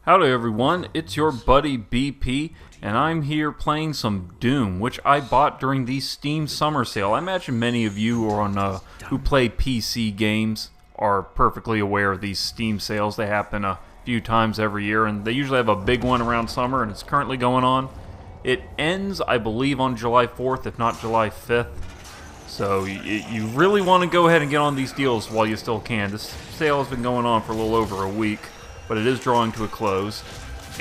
Howdy everyone, it's your buddy BP, and I'm here playing some Doom, which I bought during the Steam Summer Sale. I imagine many of you who play PC games are perfectly aware of these Steam sales. They happen a few times every year, and they usually have a big one around summer, and it's currently going on. It ends, I believe, on July 4th, if not July 5th. So you really want to go ahead and get on these deals while you still can. This sale has been going on for a little over a week, but it is drawing to a close.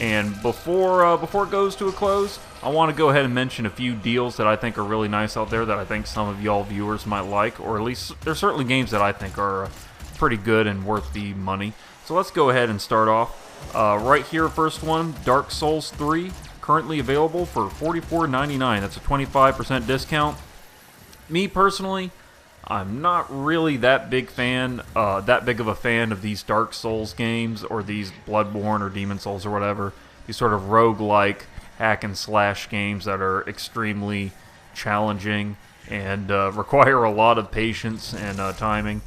And before it goes to a close, I want to go ahead and mention a few deals that I think are really nice out there that I think some of y'all viewers might like, or at least there's certainly games that I think are pretty good and worth the money. So let's go ahead and start off. Right here, first one, Dark Souls 3, currently available for $44.99. That's a 25% discount. Me personally, I'm not really that big of a fan of these Dark Souls games, or these Bloodborne or Demon Souls or whatever. These sort of roguelike hack and slash games that are extremely challenging and require a lot of patience and timing.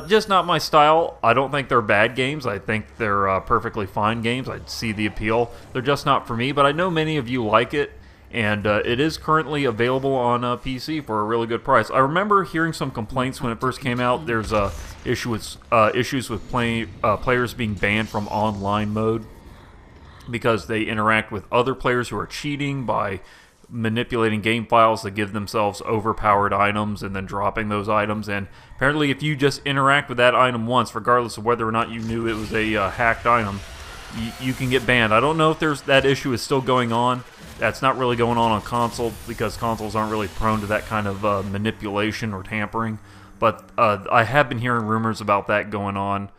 Just not my style. I don't think they're bad games. I think they're perfectly fine games. I see the appeal. They're just not for me, but I know many of you like it. And it is currently available on PC for a really good price. I remember hearing some complaints when it first came out. There's issues with players being banned from online mode because they interact with other players who are cheating by manipulating game files to give themselves overpowered items and then dropping those items. And apparently if you just interact with that item once, regardless of whether or not you knew it was a hacked item, you can get banned. I don't know if that issue is still going on. That's not really going on console, because consoles aren't really prone to that kind of manipulation or tampering. But I have been hearing rumors about that going on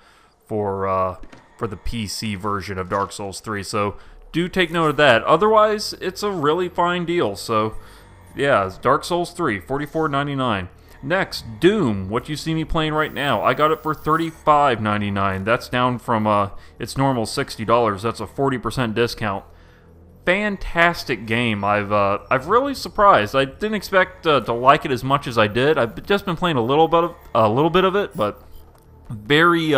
for the PC version of Dark Souls 3. So do take note of that. Otherwise, it's a really fine deal. So yeah, it's Dark Souls 3, $44.99. Next, Doom, what you see me playing right now. I got it for $35.99. That's down from its normal $60. That's a 40% discount. Fantastic game. I've really surprised. I didn't expect to like it as much as I did. I've just been playing a little bit of it, but very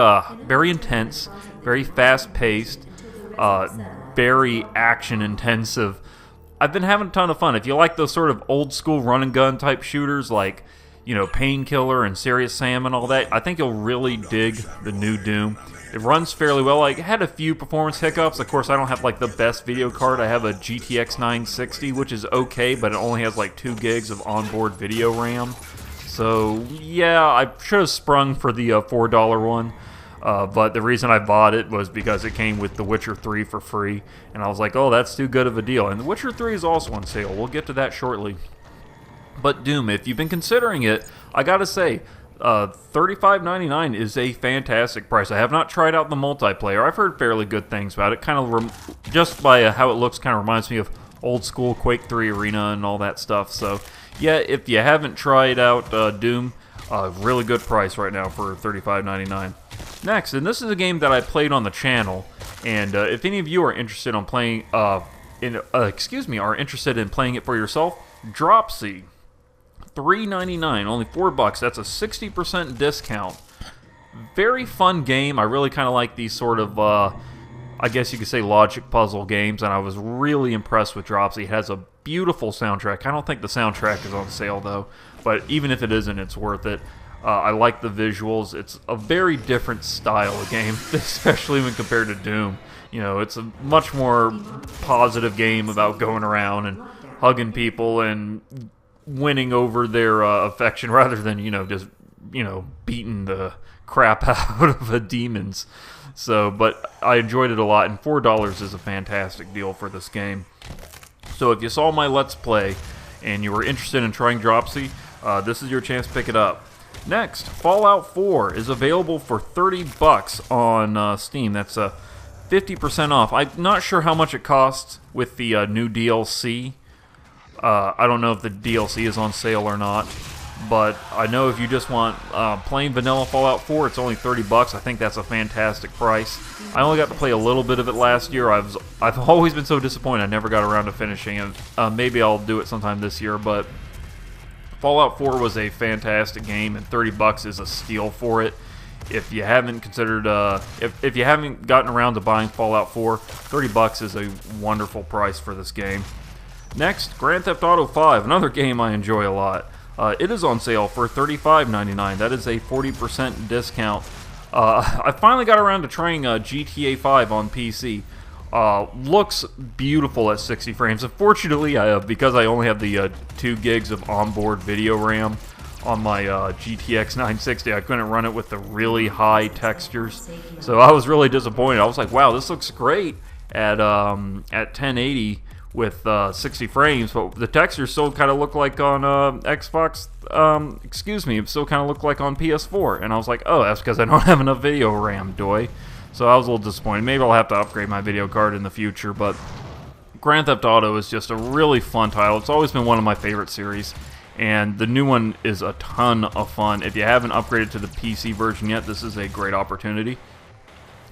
intense, very fast-paced, very action-intensive. I've been having a ton of fun. If you like those sort of old-school run-and-gun type shooters, like Painkiller and Serious Sam and all that, I think you'll really dig the new Doom. It runs fairly well. I had a few performance hiccups. Of course, I don't have like the best video card. I have a GTX 960, which is okay, but it only has like 2 gigs of onboard video RAM. So yeah, I should have sprung for the $4 one. But the reason I bought it was because it came with The Witcher 3 for free, and I was like, oh, that's too good of a deal. And The Witcher 3 is also on sale. We'll get to that shortly. But Doom, if you've been considering it, I gotta say, $35.99 is a fantastic price. I have not tried out the multiplayer. I've heard fairly good things about it. Kind of just by how it looks, kind of reminds me of old school Quake 3 Arena and all that stuff. So yeah, if you haven't tried out Doom, really good price right now for $35.99. Next, and this is a game that I played on the channel, and if any of you are interested in playing, are interested in playing it for yourself, Dropsy. $3.99, only $4. That's a 60% discount. Very fun game. I really kind of like these sort of, I guess you could say, logic puzzle games, and I was really impressed with Dropsy. It has a beautiful soundtrack. I don't think the soundtrack is on sale, though, but even if it isn't, it's worth it. I like the visuals. It's a very different style of game, especially when compared to Doom. It's a much more positive game about going around and hugging people and winning over their affection, rather than just beating the crap out of the demons. So, but I enjoyed it a lot, and $4 is a fantastic deal for this game. So if you saw my Let's Play and you were interested in trying Dropsy, this is your chance to pick it up. Next, Fallout 4 is available for $30 on Steam. That's 50% off. I'm not sure how much it costs with the new DLC. I don't know if the DLC is on sale or not, but I know if you just want plain vanilla Fallout 4, it's only $30. I think that's a fantastic price. I only got to play a little bit of it last year. I've always been so disappointed I never got around to finishing it. Maybe I'll do it sometime this year, but Fallout 4 was a fantastic game, and $30 is a steal for it. if you haven't considered, if you haven't gotten around to buying Fallout 4, $30 is a wonderful price for this game. Next, Grand Theft Auto 5, another game I enjoy a lot. It is on sale for $35.99. That is a 40% discount. I finally got around to trying GTA 5 on PC. Looks beautiful at 60 frames. Unfortunately, because I only have the 2 gigs of onboard video RAM on my GTX 960, I couldn't run it with the really high textures. So I was really disappointed. I was like, wow, this looks great at 1080 with 60 frames, but the textures still kind of look like on Xbox, it still kind of look like on PS4. And I was like, oh, that's because I don't have enough video RAM, doy. So I was a little disappointed. Maybe I'll have to upgrade my video card in the future, but Grand Theft Auto is just a really fun title. It's always been one of my favorite series, and the new one is a ton of fun. If you haven't upgraded to the PC version yet, this is a great opportunity.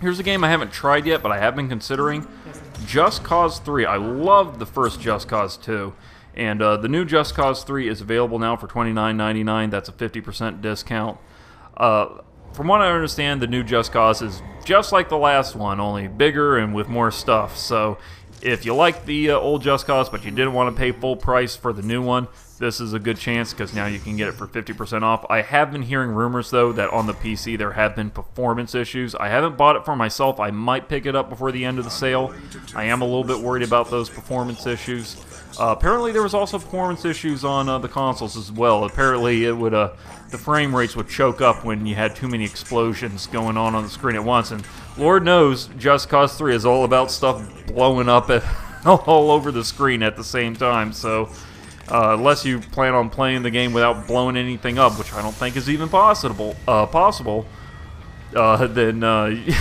Here's a game I haven't tried yet, but I have been considering. Just Cause 3. I loved the first Just Cause 2. And the new Just Cause 3 is available now for $29.99. That's a 50% discount. From what I understand, the new Just Cause is just like the last one, only bigger and with more stuff. So if you like the old Just Cause, but you didn't want to pay full price for the new one, this is a good chance because now you can get it for 50% off. I have been hearing rumors, though, that on the PC there have been performance issues. I haven't bought it for myself. I might pick it up before the end of the sale. I am a little bit worried about those performance issues. Apparently there was also performance issues on the consoles as well. Apparently it would the frame rates would choke up when you had too many explosions going on the screen at once. And Lord knows Just Cause 3 is all about stuff blowing up all over the screen at the same time. So unless you plan on playing the game without blowing anything up, which I don't think is even possible, then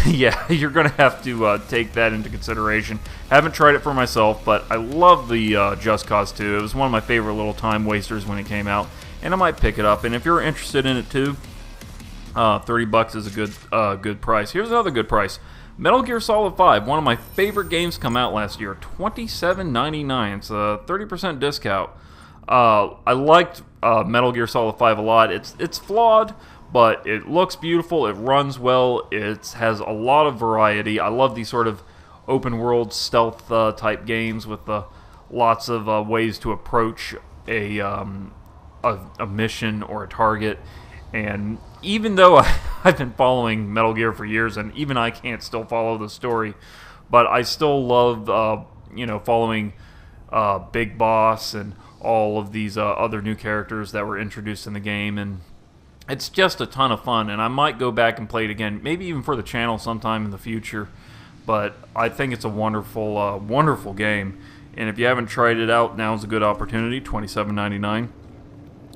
yeah, you're going to have to take that into consideration. Haven't tried it for myself, but I love the Just Cause 2. It was one of my favorite little time wasters when it came out, and I might pick it up. And if you're interested in it too, $30 is a good price. Here's another good price. Metal Gear Solid 5, one of my favorite games come out last year, $27.99. It's a 30% discount. I liked Metal Gear Solid 5 a lot. It's flawed, but it looks beautiful, it runs well, it has a lot of variety. I love these sort of open world stealth type games with lots of ways to approach a mission or a target. And even though I've been following Metal Gear for years, and even I can't still follow the story, but I still love following Big Boss and all of these other new characters that were introduced in the game, and it's just a ton of fun. And I might go back and play it again, maybe even for the channel sometime in the future. But I think it's a wonderful, wonderful game. And if you haven't tried it out, now's a good opportunity. $27.99.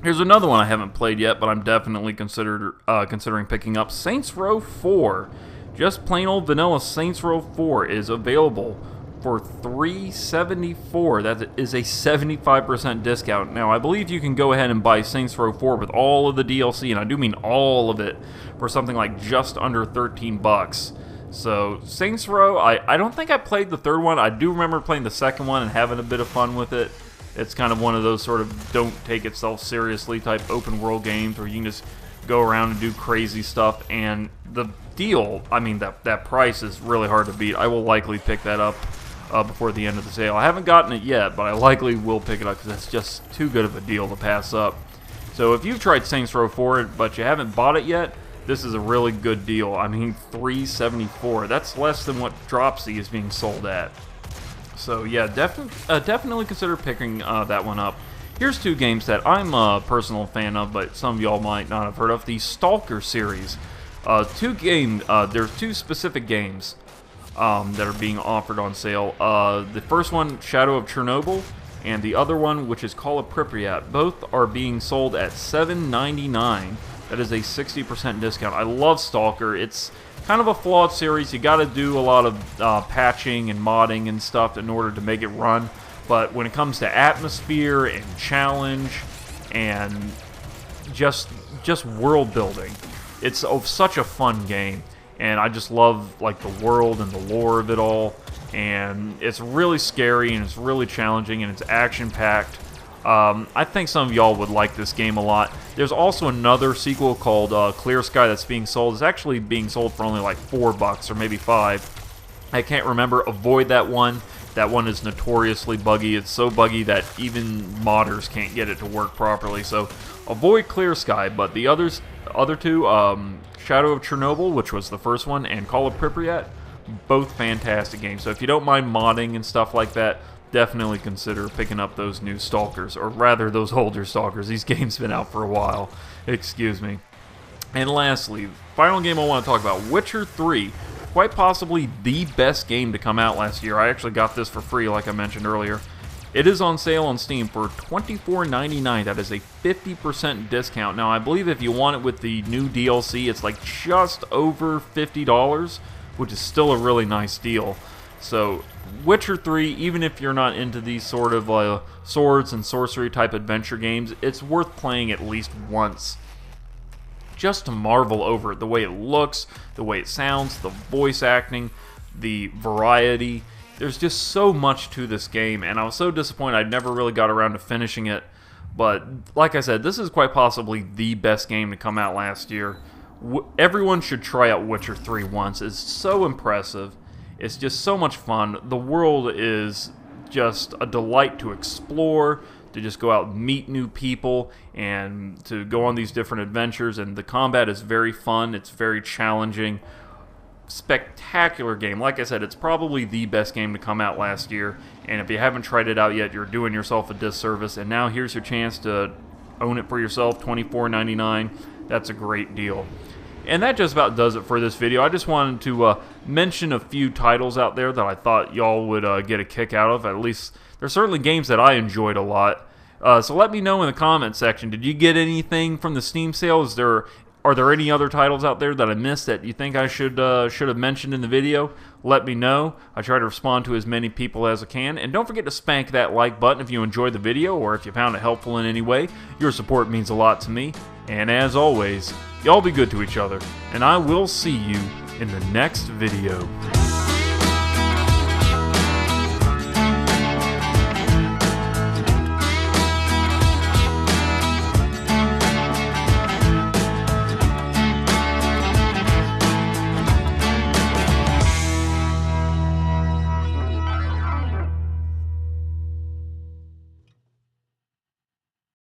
Here's another one I haven't played yet, but I'm definitely considering picking up. Saints Row 4. Just plain old vanilla Saints Row 4 is available for $374. That is a 75% discount. Now, I believe you can go ahead and buy Saints Row 4 with all of the DLC, and I do mean all of it, for something like just under $13. So, Saints Row, I don't think I played the third one. I do remember playing the second one and having a bit of fun with it. It's kind of one of those sort of don't take itself seriously type open world games where you can just go around and do crazy stuff. And the deal, I mean, that price is really hard to beat. I will likely pick that up before the end of the sale. I haven't gotten it yet, but I likely will pick it up because it's just too good of a deal to pass up. So if you've tried Saints Row 4 but you haven't bought it yet, this is a really good deal. I mean, $374. That's less than what Dropsy is being sold at. So yeah, definitely consider picking that one up. Here's two games that I'm a personal fan of, but some of y'all might not have heard of. The Stalker series. There's two specific games that are being offered on sale. The first one, Shadow of Chernobyl, and the other one, which is Call of Pripyat. Both are being sold at $7.99. That is a 60% discount. I love Stalker. It's kind of a flawed series. You got to do a lot of patching and modding and stuff in order to make it run. But when it comes to atmosphere and challenge and just world building, it's such a fun game. And I just love like the world and the lore of it all. And it's really scary and it's really challenging and it's action-packed. I think some of y'all would like this game a lot. There's also another sequel called Clear Sky that's being sold. It's actually being sold for only like $4 or maybe $5. I can't remember. Avoid that one. That one is notoriously buggy. It's so buggy that even modders can't get it to work properly. So avoid Clear Sky. But the other two, Shadow of Chernobyl, which was the first one, and Call of Pripyat, both fantastic games. So if you don't mind modding and stuff like that, definitely consider picking up those new Stalkers, or rather those older Stalkers. These games have been out for a while. Excuse me. And lastly, final game I want to talk about, Witcher 3. Quite possibly the best game to come out last year. I actually got this for free, like I mentioned earlier. It is on sale on Steam for $24.99. That is a 50% discount. Now, I believe if you want it with the new DLC, it's like just over $50, which is still a really nice deal. So, Witcher 3, even if you're not into these sort of swords and sorcery type adventure games, it's worth playing at least once, just to marvel over it. The way it looks, the way it sounds, the voice acting, the variety. There's just so much to this game, and I was so disappointed I never really got around to finishing it. But like I said, this is quite possibly the best game to come out last year. Everyone should try out Witcher 3 once. It's so impressive. It's just so much fun. The world is just a delight to explore, to just go out and meet new people, and to go on these different adventures. And the combat is very fun. It's very challenging. Spectacular game. Like I said, it's probably the best game to come out last year. And if you haven't tried it out yet, you're doing yourself a disservice. And now here's your chance to own it for yourself, $24.99. That's a great deal. And that just about does it for this video. I just wanted to mention a few titles out there that I thought y'all would get a kick out of. At least, there's certainly games that I enjoyed a lot. So let me know in the comment section. Did you get anything from the Steam sale? Are there any other titles out there that I missed that you think I should have mentioned in the video? Let me know. I try to respond to as many people as I can. And don't forget to spank that like button if you enjoyed the video or if you found it helpful in any way. Your support means a lot to me. And as always, y'all be good to each other. And I will see you in the next video.